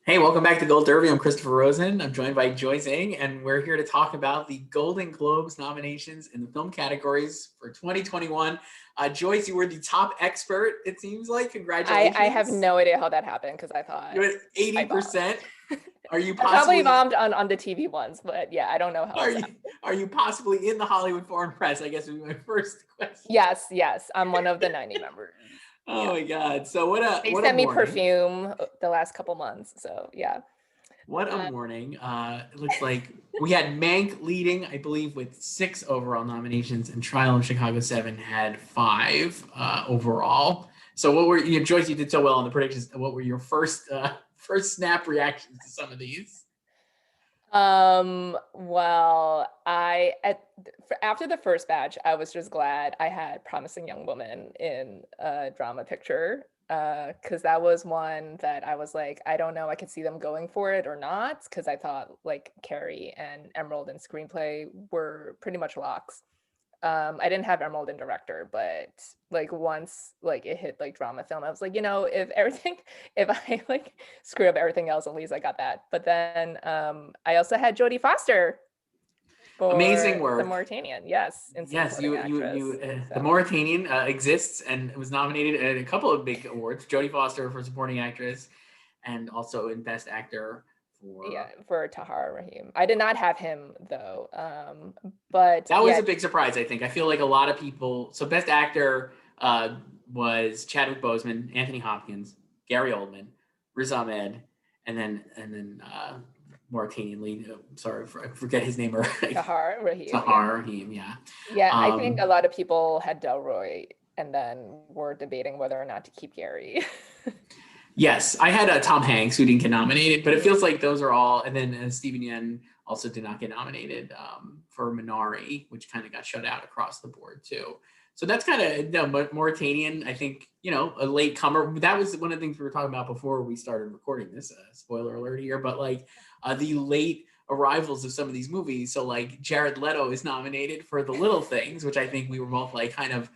Hey, welcome back to Gold Derby. I'm Christopher Rosen. I'm joined by Joyce, and we're here to talk about the Golden Globes nominations in the film categories for 2021. Joyce, you were the top expert, it seems like. I have Congratulations. no idea how that happened because You're at I bombed. 80%. Are you I probably possibly bombed on the TV ones, but yeah, I don't know how are else. you are you possibly in the Hollywood Foreign Press? I guess would be my first question. Yes, I'm one of the 90 members. Oh Yeah, my God. So what a they what a sent me morning. perfume the last couple months, so yeah. What a Uh, morning. It looks like we had Mank leading, I believe, with 6 overall nominations, and Trial of Chicago 7 had 5 overall. So what were you, Joyce, you did so well on the predictions. What were your first snap reactions to some of these? well, after the first batch, I was just glad I had Promising Young Woman in a drama picture. Because that was one that I was like, I don't know, I could see them going for it or not, because I thought like Carrie and Emerald in screenplay were pretty much locks. I didn't have Emerald in director, but like once like it hit like drama film, I was like, if everything, if I like screw up everything else, at least I got that. But then I also had Jodie Foster Amazing for the work. Mauritanian, yes, in Yes, supporting actress. the So Mauritanian exists and was nominated at a couple of big awards. Jodie Foster for supporting actress, and also in Best Actor yeah, for. for Tahar Rahim. I did not have him though. But That was yeah, a big surprise, I think. I feel like a lot of people. So, Best Actor was Chadwick Boseman, Anthony Hopkins, Gary Oldman, Riz Ahmed, and then Mauritanian lead. Sorry, I forget his name. Or Tahar Rahim, yeah. Tahar Rahim. Yeah. Yeah, I think a Um, lot of people had Delroy and then were debating whether or not to keep Gary. yes, I had Tom Hanks who didn't get nominated, but it Mhm. feels like those are all. And then Stephen Yen also did not get nominated for Minari, which kind of got shut out across the board too. So that's kind of Mauritanian. I think a late comer. That was one of the things we were talking about before we started recording this. Spoiler alert here, but like the late arrivals of some of these movies. So like Jared Leto is nominated for The Little Things, which I think we were both like kind of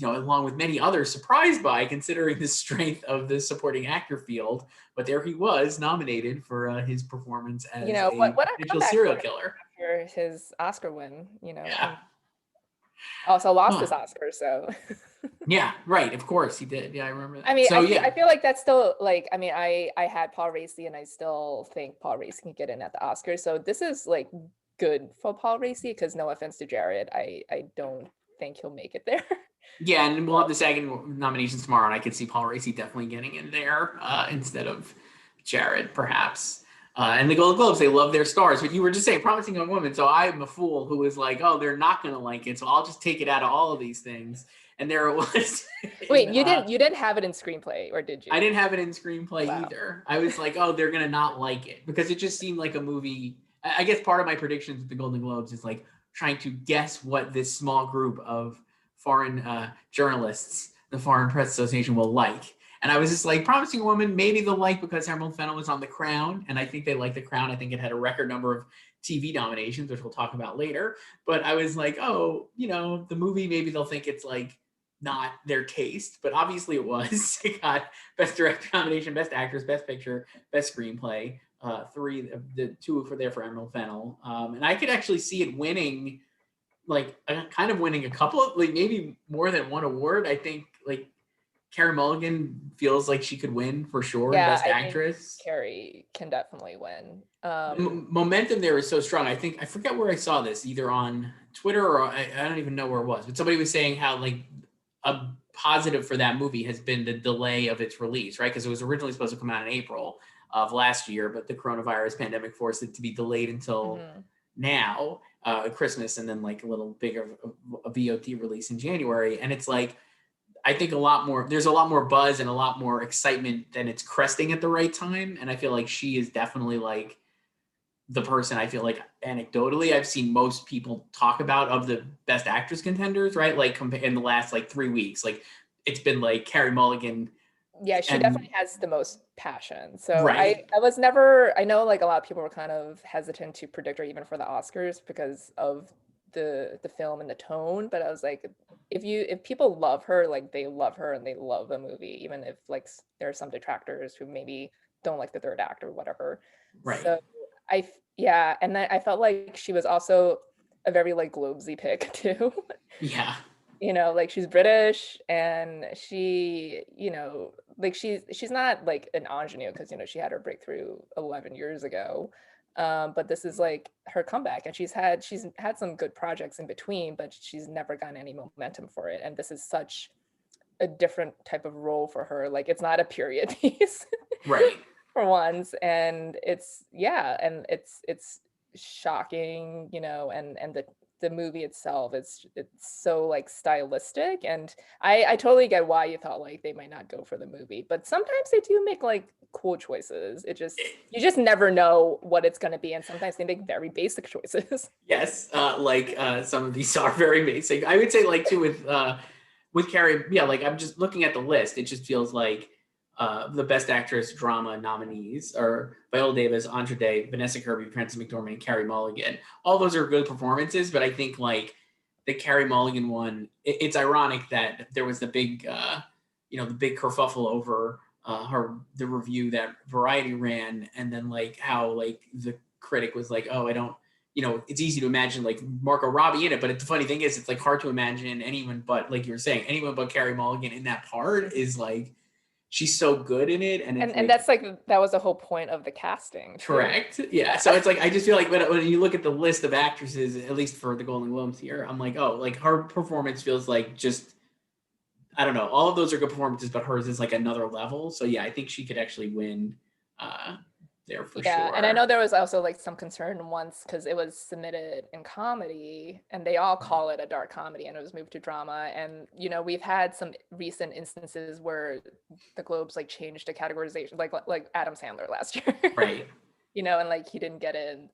along with many others, surprised by considering the strength of the supporting actor field. But there he was nominated for his performance You as know, a what a potential comeback for serial him killer. after his Oscar win, Yeah. and also lost his Huh. Oscar. So, Yeah, right. Of course he did. Yeah, I remember I that. mean, So I yeah. feel like that's still like, I mean, I had Paul Raci, and I still think Paul Raci can get in at the Oscars. So this is like good for Paul Raci, because no offense to Jared, I don't think he'll make it there. Yeah, and we'll have So, the second nominations tomorrow, and I could see Paul Raci definitely getting in there instead of Jared, perhaps. And the Golden Globes, they love their stars. But you were just saying, promising young woman. So I'm a fool who was like, oh, they're not going to like it, so I'll just take it out of all of these things. And there it was. wait, in you didn't have it in screenplay, or did I you? didn't have it in screenplay Wow. either. I was like, oh, they're going to not like it because it just seemed like a movie. I guess part of my predictions with the Golden Globes is like trying to guess what this small group of foreign journalists, the Foreign Press Association, will like. And I was just like, Promising Woman, maybe they'll like because Emerald Fennell was on The Crown. And I think they like The Crown. I think it had a record number of TV nominations, which we'll talk about later. But I was like, oh, the movie, maybe they'll think it's like not their taste. But obviously it was. It got Best Director nomination, Best Actress, Best Picture, Best Screenplay. Three, the two for there for Emerald Fennell. And I could actually see it winning like kind of winning a couple of like maybe more than one award. I think like Carey Mulligan feels like she could win for sure in Yeah, Best I think Actress. Carrie can definitely win. Momentum there is so strong. I think I forget where I saw this, either on Twitter or I don't even know where it was, but somebody was saying how like a positive for that movie has been the delay of its release, right? Because it was originally supposed to come out in April of last year, but the coronavirus pandemic forced it to be delayed until Mhm. now, Christmas, and then like a little bigger a VOD release in January. And it's like I think there's a lot more buzz and a lot more excitement than it's cresting at the right time. And I feel like she is definitely like the person I feel like anecdotally I've seen most people talk about of the best actress contenders, right? Like in the last like 3 weeks, like it's been like Carey Mulligan Yeah, she and definitely has the most passion. So right. I was never, I know like a lot of people were kind of hesitant to predict her even for the Oscars because of the film and the tone, but I was like, if people love her, like they love her and they love the movie, even if like there are some detractors who maybe don't like the third act or whatever. Right. So yeah, and then I felt like she was also a very like Globesy pick too. Yeah. You know, like she's British and she, you know, like she's not like an ingenue because, you know, she had her breakthrough 11 years ago. But this is like her comeback, and she's had some good projects in between, but she's never gotten any momentum for it. And this is such a different type of role for her. Like it's not a period piece. Right. For once, and it's shocking, you know, and the movie itself, it's so like stylistic, and I totally get why you thought like they might not go for the movie, but sometimes they do make like cool choices. You just never know what it's going to be, and sometimes they make very basic choices. Yes. Some of these are very basic. I would say like too with Carrie, yeah, like I'm just looking at the list. It just feels like the Best Actress Drama nominees are Viola Davis, Andra Day, Vanessa Kirby, Frances McDormand, and Carey Mulligan. All those are good performances, but I think like the Carey Mulligan one, it's ironic that there was the big, the big kerfuffle over the review that Variety ran, and then like how like the critic was like, oh, I don't. It's easy to imagine like Margot Robbie in it, but the funny thing is, it's like hard to imagine anyone but, like you were saying, anyone but Carey Mulligan in that part is like, she's so good in it, and it's and that's like that was the whole point of the casting too. Correct. Yeah. So it's like I just feel like when you look at the list of actresses, at least for the Golden Globes here, I'm like, oh, like her performance feels like just, I don't know, all of those are good performances, but hers is like another level. So yeah, I think she could actually win there for sure. And I know there was also like some concern once because it was submitted in comedy, and they all call it a dark comedy, and it was moved to drama. And we've had some recent instances where the Globes like changed the categorization, like Adam Sandler last year, right? And like he didn't get in.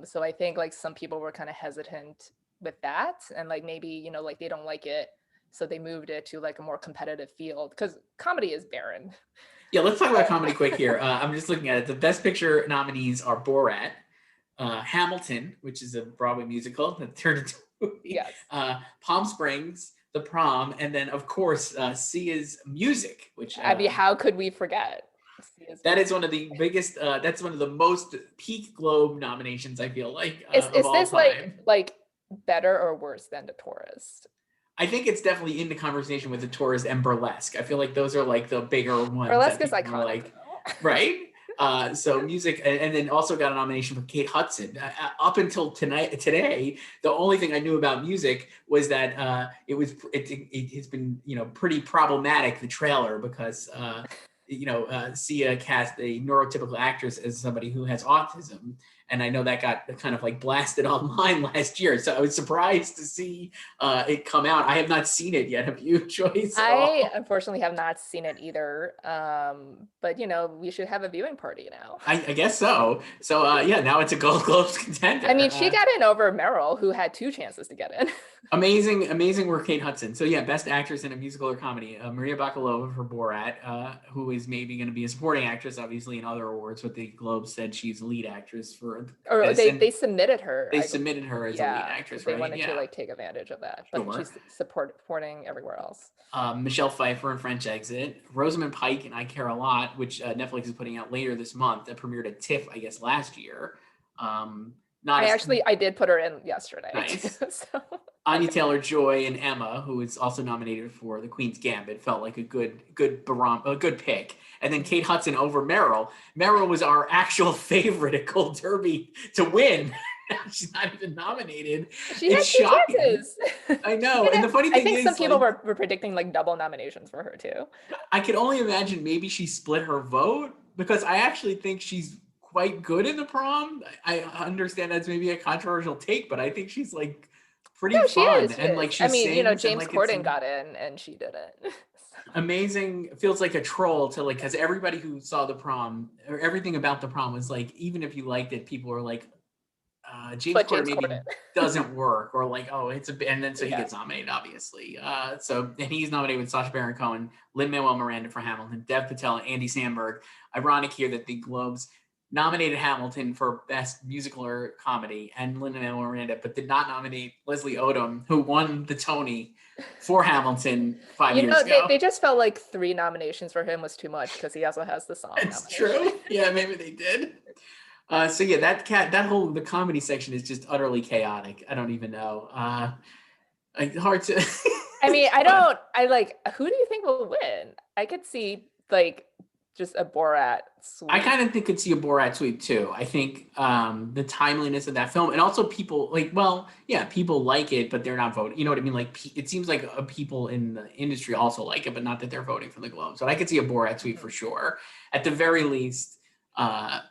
So I think like some people were kind of hesitant with that, and like maybe like they don't like it, so they moved it to like a more competitive field because comedy is barren. Yeah, let's talk about comedy quick here. I'm just looking at it. The Best Picture nominees are Borat, Hamilton, which is a Broadway musical that turned into a movie, yes. Palm Springs, The Prom, and then, of course, Sia's Music, which... I mean, how could we forget? That is one of the biggest, that's one of the most peak Globe nominations, I feel like, is of all this time. like better or worse than The Tourist? I think it's definitely in the conversation with The Tourist and Burlesque. I feel like those are like the bigger ones. Burlesque is iconic, like, right? So music, and then also got a nomination for Kate Hudson. Up until today, the only thing I knew about music was that it's been pretty problematic, the trailer, because Sia cast a neurotypical actress as somebody who has autism. And I know that got kind of like blasted online last year. So I was surprised to see it come out. I have not seen it yet. Have you, Joyce? I unfortunately have not seen it either. But we should have a viewing party now. I guess so. So yeah, now it's a Gold Globes contender. I mean, she got in over Meryl, who had 2 chances to get in. Amazing work, Kate Hudson. So yeah, Best Actress in a Musical or Comedy. Maria Bakalova for Borat, who is maybe going to be a supporting actress, obviously, in other awards, but the Globes said she's a lead actress for. Or they submitted her. They submitted her as a lead actress, they right? wanted to like take advantage of that, but she's supporting everywhere else. Michelle Pfeiffer in French Exit, Rosamund Pike in I Care a Lot, which Netflix is putting out later this month. That premiered at TIFF, I guess, last year. I did put her in yesterday. Nice. So. Anya Taylor-Joy and Emma, who is also nominated for The Queen's Gambit, felt like a good pick. And then Kate Hudson over Meryl. Meryl was our actual favorite at Gold Derby to win. She's not even nominated. She had 2 chances. I know. And the funny thing is, I think some people were predicting like double nominations for her too. I could only imagine maybe she split her vote, because I actually think she's quite good in The Prom. I understand that's maybe a controversial take, but I think she's like pretty fun. And like she sings, James Corden got in and she didn't. Amazing. Feels like a troll to like, because everybody who saw The Prom or everything about The Prom was like, even if you liked it, people were like, James Corden doesn't work, or like, oh, it's a, and then so he gets nominated, obviously. And he's nominated with Sacha Baron Cohen, Lin-Manuel Miranda for Hamilton, Dev Patel, and Andy Samberg. Ironic here that the Globes nominated Hamilton for Best Musical or Comedy and Lin-Manuel Miranda, but did not nominate Leslie Odom, who won the Tony for Hamilton 5 years ago. They just felt like 3 nominations for him was too much because he also has the song That's nomination. true. Yeah, maybe they did. So yeah, the comedy section is just utterly chaotic. I don't even know. Hard to. I mean, who do you think will win? I could see like just a Borat sweep. I kind of could see a Borat sweep too. I think the timeliness of that film, and also people people like it, but they're not voting. You know what I mean? Like it seems like people in the industry also like it, but not that they're voting for the Globes. So I could see a Borat sweep for sure. At the very least, the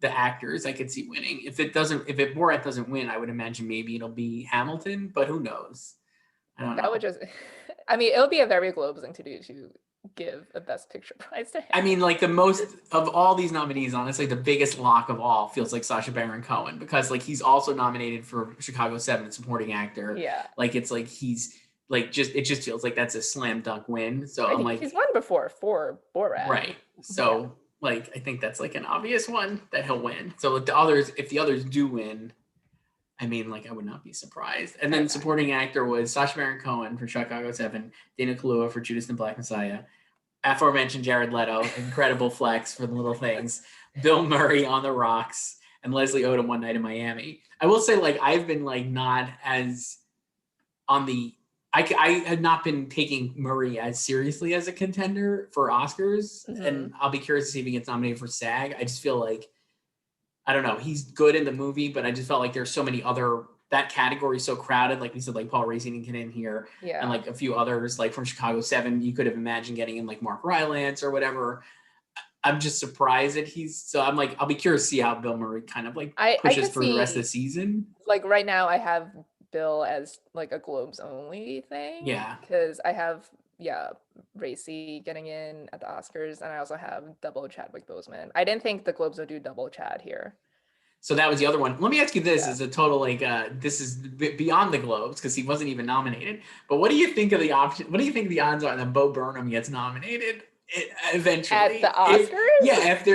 actors I could see winning. If Borat doesn't win, I would imagine maybe it'll be Hamilton, but who knows? I don't know. That would just, I mean, it would be a very Globes thing to do to give a Best Picture prize to him. I mean, like the most of all these nominees, honestly, the biggest lock of all feels like Sacha Baron Cohen, because like he's also nominated for Chicago 7 supporting actor. Yeah. Like it's like he's like it just feels like that's a slam dunk win. So I'm like, he's won before for Borat. Right. So like I think that's like an obvious one that he'll win. So if the others do win, I mean, like I would not be surprised. And then supporting actor was Sacha Baron Cohen for Chicago 7, Dana Kaluuya for Judas and the Black Messiah, aforementioned Jared Leto, incredible flex for The Little Things, Bill Murray on The Rocks, and Leslie Odom One Night in Miami. I will say, like, I've been like not as on the. I had not been taking Murray as seriously as a contender for Oscars, and I'll be curious to see if he gets nominated for SAG. I just feel like, I don't know, he's good in the movie, but I just felt like there's so many other, that category is so crowded. Like we said, like Paul Racing can in here, and like a few others, like from Chicago 7, you could have imagined getting in like Mark Rylance or whatever. I'm just surprised that so I'm like, I'll be curious to see how Bill Murray kind of like pushes through the rest of the season. Like right now I have Bill as like a Globes only thing. Yeah. Because I have, Racy getting in at the Oscars, and I also have double Chadwick Boseman. I didn't think the Globes would do double Chad here. So that was the other one. Let me ask you this as a total, like, this is beyond the Globes because he wasn't even nominated. But what do you think of the option? What do you think the odds are that Bo Burnham gets nominated eventually? At the Oscars? If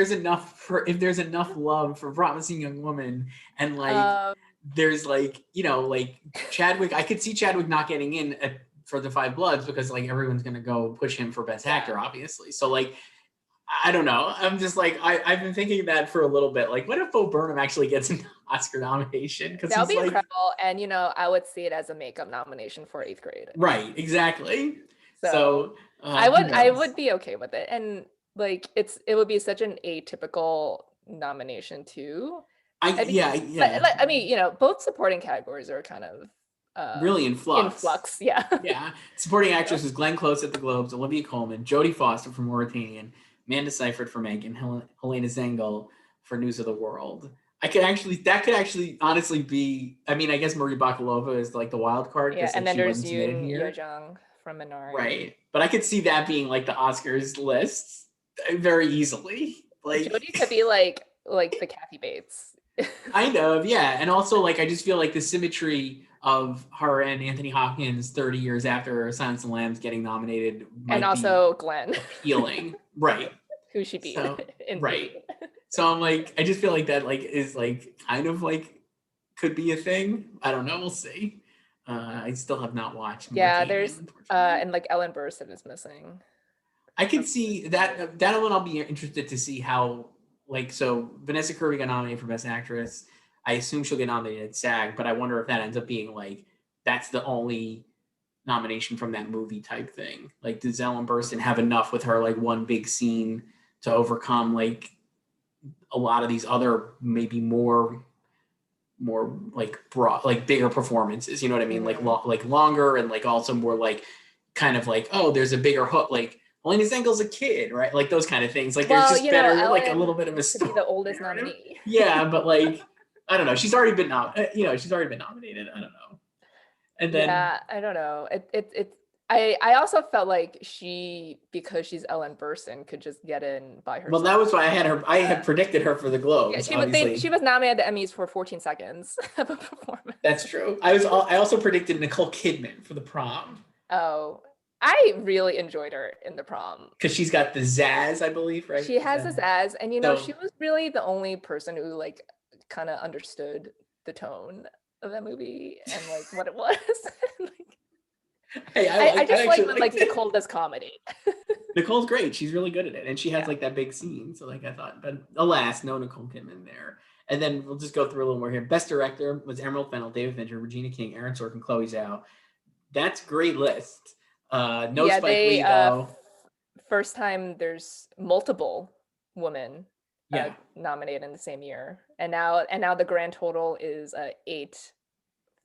there's enough love for Promising Young Woman, and like there's like, like Chadwick, I could see Chadwick not getting in for the Five Bloods because like everyone's gonna go push him for Best Actor, obviously. So like, I don't know. I'm just like, I've been thinking that for a little bit. Like, what if Bo Burnham actually gets an Oscar nomination? That would be incredible. And, I would see it as a makeup nomination for 8th grade. Right, exactly. So I would be okay with it. And like, it would be such an atypical nomination too. I mean, both supporting categories are kind of really in flux. Yeah. Yeah. Supporting actress was Glenn Close at the Globes, Olivia Colman, Jodie Foster for Mauritanian, Amanda Seyfried for Megan, Helena Zengel for News of the World. That could actually honestly be, I mean, I guess Marie Bakalova is like the wild card. Yeah, and then there's Yoon Yo-jung from Minari. Right. But I could see that being like the Oscars list very easily. Like Jodie could be like the Kathy Bates. Kind of, yeah. And also, like, I just feel like the symmetry of her and Anthony Hopkins 30 years after Silence of the Lambs getting nominated. And also Glenn. Appealing. Right. Who she beat. Right. So I'm like, I just feel like that, like, is like kind of like could be a thing. I don't know. We'll see. I still have not watched. Yeah, there's and like Ellen Burstyn is missing. I could see that one. I'll be interested to see how. Like, so Vanessa Kirby got nominated for Best Actress. I assume she'll get nominated at SAG, but I wonder if that ends up being like, that's the only nomination from that movie type thing. Like, does Ellen Burstyn have enough with her, like, one big scene to overcome, like, a lot of these other maybe more like broad, like bigger performances, you know what I mean? Like, like longer and like also more like kind of like, oh, there's a bigger hook, like, Helena Zengel's a kid, right? Like those kind of things. Like there's just better, like a little bit of a story. Be the oldest nominee. Yeah, but like, I don't know. She's already been she's already been nominated. I don't know. And then I don't know. I also felt like because she's Ellen Burstyn, could just get in by herself. Well, that was why I had her. I had predicted her for the Globes. Yeah, she was nominated at the Emmys for 14 seconds of a performance. That's true. I also predicted Nicole Kidman for The Prom. Oh. I really enjoyed her in The Prom. Because she's got the zazz, I believe, right? She has this as, and So- she was really the only person who like kind of understood the tone of that movie and like what it was. Like, Hey, I just like when like it. Nicole does comedy. Nicole's great. She's really good at it. And she has Yeah. like that big scene. So like I thought, but alas, no Nicole Kidman there. And then we'll just go through a little more here. Best director was Emerald Fennell, David Fincher, Regina King, Aaron Sorkin, Chloe Zhao. That's a great list. No Yeah, Spike Lee though. First time there's multiple women Yeah. nominated in the same year, and now the grand total is 8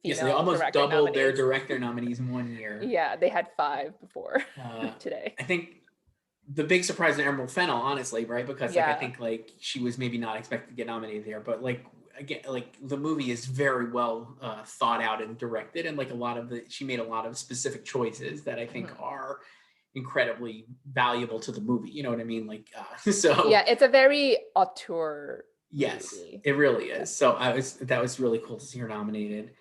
Yes, female they almost director doubled their nominees. director nominees in 1 year. Yeah, they had 5 before today. I think the big surprise in Emerald Fennell, honestly, right? Because like Yeah. I think like she was maybe not expected to get nominated there, but like again, like the movie is very well thought out and directed, and like she made a lot of specific choices that I think are incredibly valuable to the movie. You know what I mean? Like so. Yeah, it's a very auteur. Yes, movie. it really is. So that was really cool to see her nominated.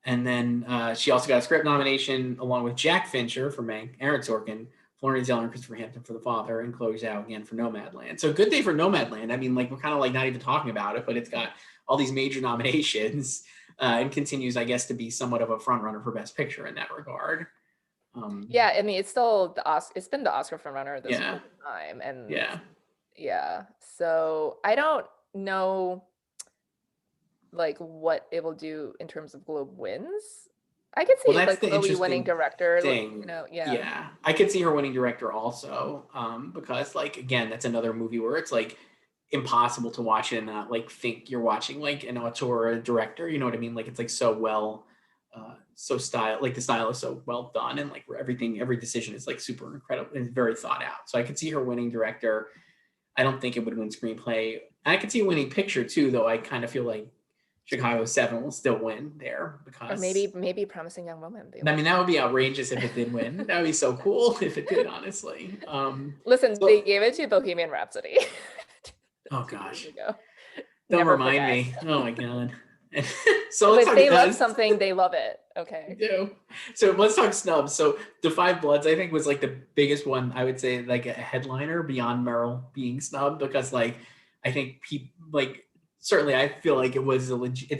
And then she also got a script nomination along with Jack Fincher for Mank, Aaron Sorkin, Florian Zeller and Christopher Hampton for The Father, and Chloe Zhao again for Nomadland. So good day for Nomadland. I mean, like we're kind of like not even talking about it, but it's got all these major nominations and continues, I guess, to be somewhat of a front runner for Best Picture in that regard. Yeah, I mean, it's still it's been the Oscar frontrunner this whole time, and yeah. So I don't know, like what it will do in terms of Globe wins. I could see like Chloe winning director. Thing. Yeah, I could see her winning director also, because like again, that's another movie where it's like impossible to watch it and not like think you're watching like an auteur or a director. You know what I mean? Like it's like so well. So the style is so well done, and like every decision is like super incredible and very thought out. So I could see her winning director. I don't think it would win screenplay. I could see winning picture too, though. I kind of feel like Chicago 7 will still win there because, or maybe Promising Young Woman. I mean, that would be outrageous if it did win. That would be so cool if it did, honestly. Listen, they gave it to Bohemian Rhapsody. Oh gosh! Don't Never remind me. Oh my god! So if they love something, they love it. Okay. They do. So let's talk snubs. So The Five Bloods, I think, was like the biggest one. I would say like a headliner beyond Meryl being snubbed, because like I think people like certainly I feel like it's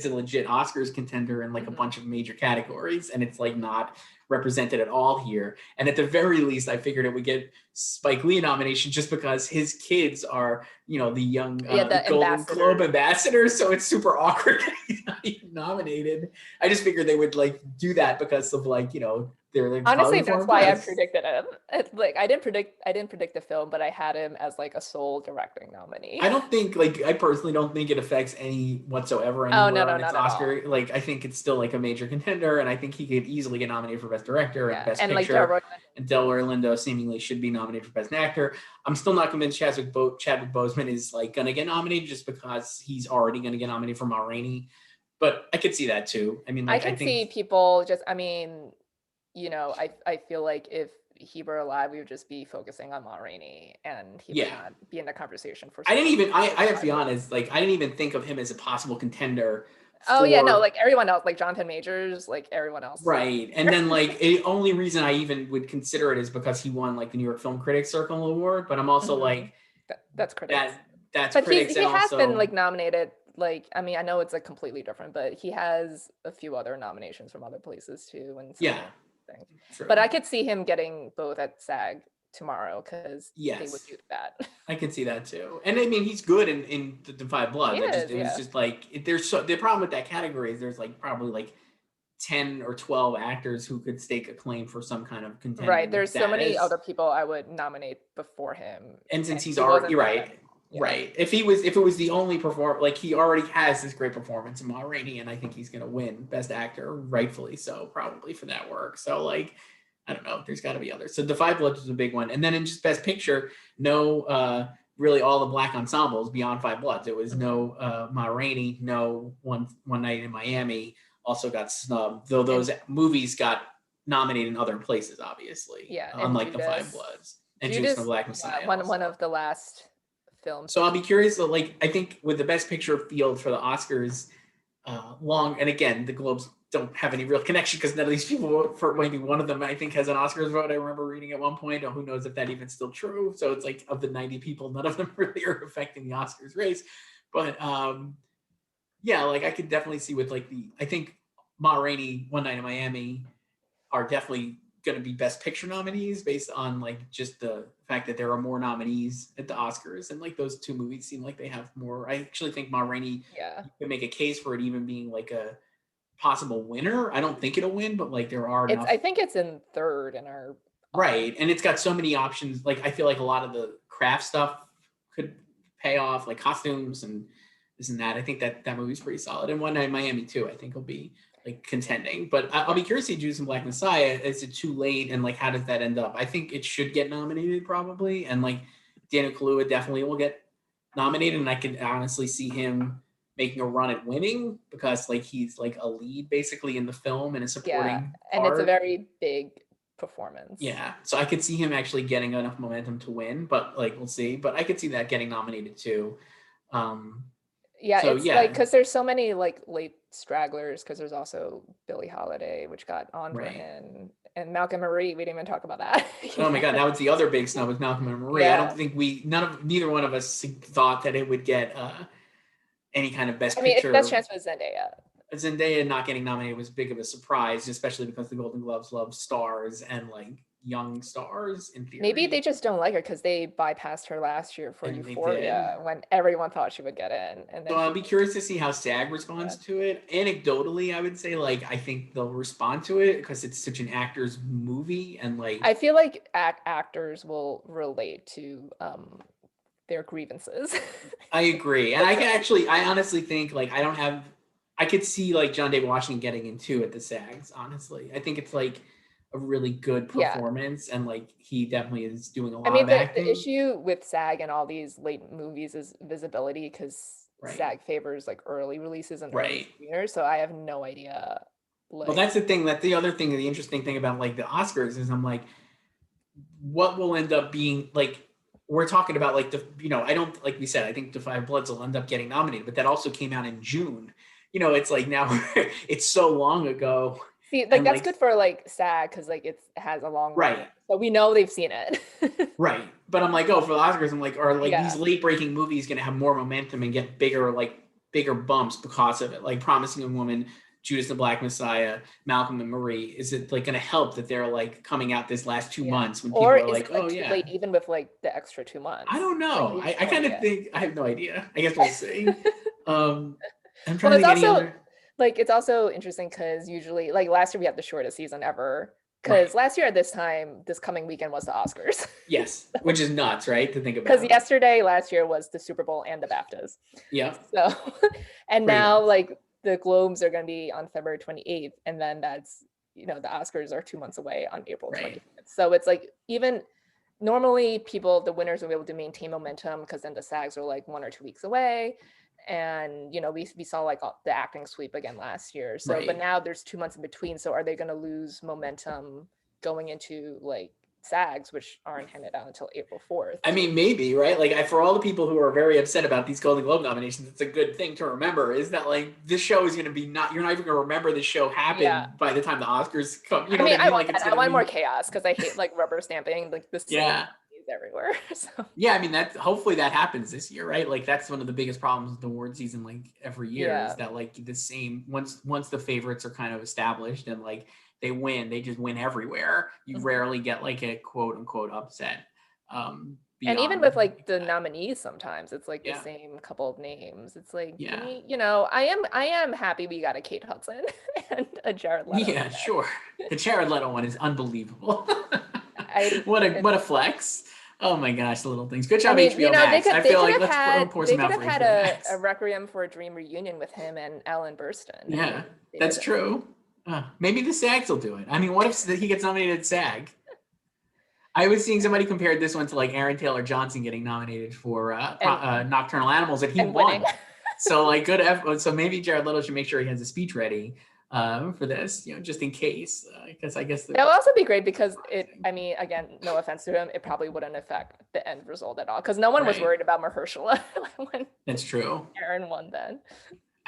a legit Oscars contender in like a bunch of major categories, and it's like not represented at all here. And at the very least, I figured it would get Spike Lee a nomination just because his kids are, the young the Golden Globe ambassadors. So it's super awkward that he's not even nominated. I just figured they would like do that because of like, they're like, honestly, that's why I predicted him. Like I didn't predict the film, but I had him as like a sole directing nominee. I personally don't think it affects any whatsoever anywhere on its Oscar. Like I think it's still like a major contender, and I think he could easily get nominated for Best Director and Best Picture. Like and Delroy Lindo seemingly should be nominated for Best Actor. I'm still not convinced Chadwick Boseman is like gonna get nominated just because he's already gonna get nominated for Ma Rainey. But I could see that too. I mean, like, I think see people just. I mean, I feel like if he were alive, we would just be focusing on Ma Rainey, and he would not be in the conversation for. I have to be honest, like I didn't even think of him as a possible contender. Like everyone else, like Jonathan Majors, like everyone else. Right. And then like the only reason I even would consider it is because he won like the New York Film Critics Circle Award, but I'm also like that's critics. That's but critics. He has been like nominated. Like, I mean, I know it's like completely different, but he has a few other nominations from other places too. And true. But I could see him getting both at SAG tomorrow because they would do that. I can see that too. And I mean, he's good in the Five Bloods. It was just like the problem with that category is there's like probably like 10 or 12 actors who could stake a claim for some kind of contender. Right. There's so many other people I would nominate before him. And since he's already right. Yeah. Right. If it was the only like he already has this great performance in Ma Rainey, and I think he's gonna win Best Actor, rightfully so, probably for that work. So like, I don't know, there's gotta be others. So The Five Bloods was a big one. And then in just Best Picture, really all the Black ensembles beyond Five Bloods. It was no Ma Rainey, no One Night in Miami also got snubbed, though those movies got nominated in other places, obviously. Yeah. Unlike The Five Bloods. And Judas and the Black Messiah. One of the last films. So I'll be curious. Like I think with the Best Picture field for the Oscars, long. And again, the Globes don't have any real connection because none of these people, for maybe one of them, I think has an Oscars vote. I remember reading at one point, or who knows if that even still true. So it's like of the 90 people, none of them really are affecting the Oscars race. But yeah, like I could definitely see with like I think Ma Rainey, One Night in Miami are definitely going to be Best Picture nominees based on like just the fact that there are more nominees at the Oscars, and like those two movies seem like they have more. I actually think Ma Rainey, you can make a case for it even being like a possible winner. I don't think it'll win, but like there are enough. I think it's in third in our right, and it's got so many options. Like I feel like a lot of the craft stuff could pay off, like costumes and this and that. I think that movie's pretty solid, and One Night in Miami too. I think will be like contending, but I'll be curious to see Judas and Black Messiah. Is it too late, and like how does that end up? I think it should get nominated probably, and like Daniel Kaluuya definitely will get nominated, and I could honestly see him making a run at winning because like he's like a lead basically in the film and a supporting and part. it's a very big performance. Yeah, so I could see him actually getting enough momentum to win, but like we'll see. But I could see that getting nominated too. Yeah, so, it's like because there's so many like late stragglers, because there's also Billie Holiday, which got Andre and Malcolm and Marie. We didn't even talk about that. Oh my God, that was the other big snub with Malcolm and Marie. I don't think neither one of us thought that it would get any kind of Best Picture. Best chance was Zendaya. Zendaya not getting nominated was big of a surprise, especially because the Golden Globes love stars and like young stars in theory. Maybe they just don't like her because they bypassed her last year for Euphoria when everyone thought she would get in. And then so I'll be curious to see how SAG responds to it. Anecdotally, I would say like I think they'll respond to it because it's such an actor's movie, and like I feel like actors will relate to their grievances. I agree, and I honestly think like I could see like John David Washington getting into at the SAGs. Honestly, I think it's like a really good performance, and like he definitely is doing a lot of acting. The issue with SAG and all these late movies is visibility, because SAG favors like early releases and early screeners, so I have no idea. Well, that's the thing. That's the other thing. The interesting thing about like the Oscars is I'm like, what will end up being like. We're talking about like I don't, like we said, I think Defy Bloods will end up getting nominated, but that also came out in June. It's like now it's so long ago. See, like that's good for like SAG because like it has a long run, so we know they've seen it. Right, but I'm like, for the Oscars, I'm like, are like these late breaking movies going to have more momentum and get bigger bumps because of it? Like Promising Young Woman, Judas and the Black Messiah, Malcolm and Marie. Is it like going to help that they're like coming out this last 2 months when people are like, oh yeah, late, even with like the extra 2 months? I don't know. Like, I kind of think I have no idea. I guess we'll see. I'm trying to think any other. Like, it's also interesting because usually, like last year, we had the shortest season ever. Because last year at this time, this coming weekend was the Oscars. Yes, which is nuts, right? To think about. Because last year was the Super Bowl and the BAFTAs. Yeah. So, and now like the Globes are going to be on February 28th, and then that's the Oscars are 2 months away on April 25th. So it's like even normally the winners will be able to maintain momentum because then the SAGs are like 1 or 2 weeks away. And we saw like the acting sweep again last year, so but now there's 2 months in between, so are they going to lose momentum going into like SAGs, which aren't handed out until April 4th? I mean, maybe, right? Like for all the people who are very upset about these Golden Globe nominations, it's a good thing to remember is that like this show is going to be you're not even going to remember this show happened by the time the Oscars come. You know what I mean? Like I want more chaos because I hate like rubber stamping like this. Everywhere. So. Yeah, I mean hopefully that happens this year, right? Like that's one of the biggest problems with the award season like every year is that like the same once the favorites are kind of established and like they just win everywhere. You rarely get like a quote unquote upset. And even with like the nominees, sometimes it's like the same couple of names. It's like I am happy we got a Kate Hudson and a Jared Leto. Yeah, sure. The Jared Leto one is unbelievable. What a flex. Oh my gosh, the little things. Good job, HBO Max. I feel like let's pour some out for HBO Max. They could have had a Requiem for a Dream reunion with him and Ellen Burstyn. Yeah, that's true. Maybe the SAGs will do it. I mean, what if he gets nominated at SAG? I was seeing somebody compared this one to like Aaron Taylor Johnson getting nominated for Nocturnal Animals, and he won. So like so maybe Jared Leto should make sure he has a speech ready for this, just in case, because I guess it'll also be great because again, no offense to him, it probably wouldn't affect the end result at all because no one was worried about Mahershala when that's true. Aaron won then.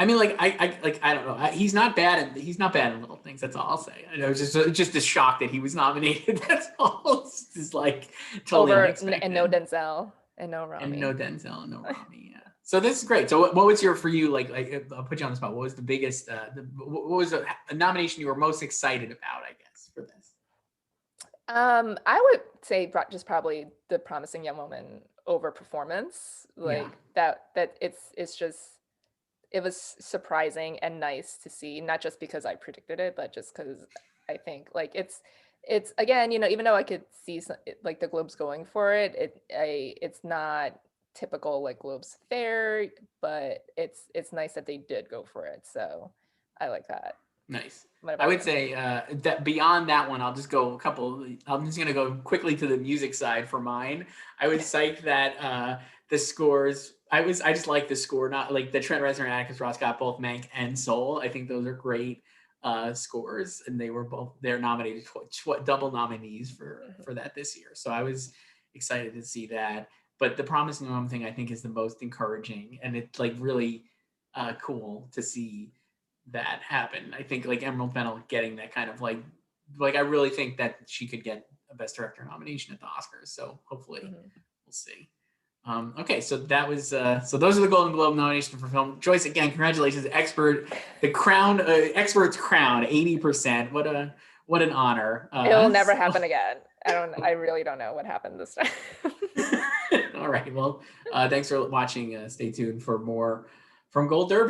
I mean, like I don't know. He's not bad. He's not bad in Little Things. That's all I'll say. I know it's just a shock that he was nominated. That's all. It's just like totally Over unexpected. and no Denzel and no And Rami. no Denzel, and no Rami. Yeah. So this is great. So what was your for you like? I'll put you on the spot. What was the biggest? What was a nomination you were most excited about? I guess for this. I would say just probably The Promising Young Woman over Performance. Like that it's just it was surprising and nice to see, not just because I predicted it, but just because I think like it's again, even though I could see like the Globes going for it, it's not typical like Globes fare, but it's nice that they did go for it. So I like that. Nice. What I about would you? say that beyond that one, I'll just go a couple. I'm just gonna go quickly to the music side for mine. I would cite that the scores. I just like the score, not like the Trent Reznor and Atticus Ross got both Mank and Soul. I think those are great scores, and they're nominated double nominees for that this year. So I was excited to see that. But the Promising Young Woman thing I think is the most encouraging, and it's like really cool to see that happen. I think like Emerald Fennell getting that kind of like I really think that she could get a Best Director nomination at the Oscars. So hopefully we'll see. Okay, so that was so those are the Golden Globe nominations for film. Joyce, again, congratulations, the crown, expert's crown, 80%. What an honor. It'll never happen again. I really don't know what happened this time. All right. Well, thanks for watching. Stay tuned for more from Gold Derby.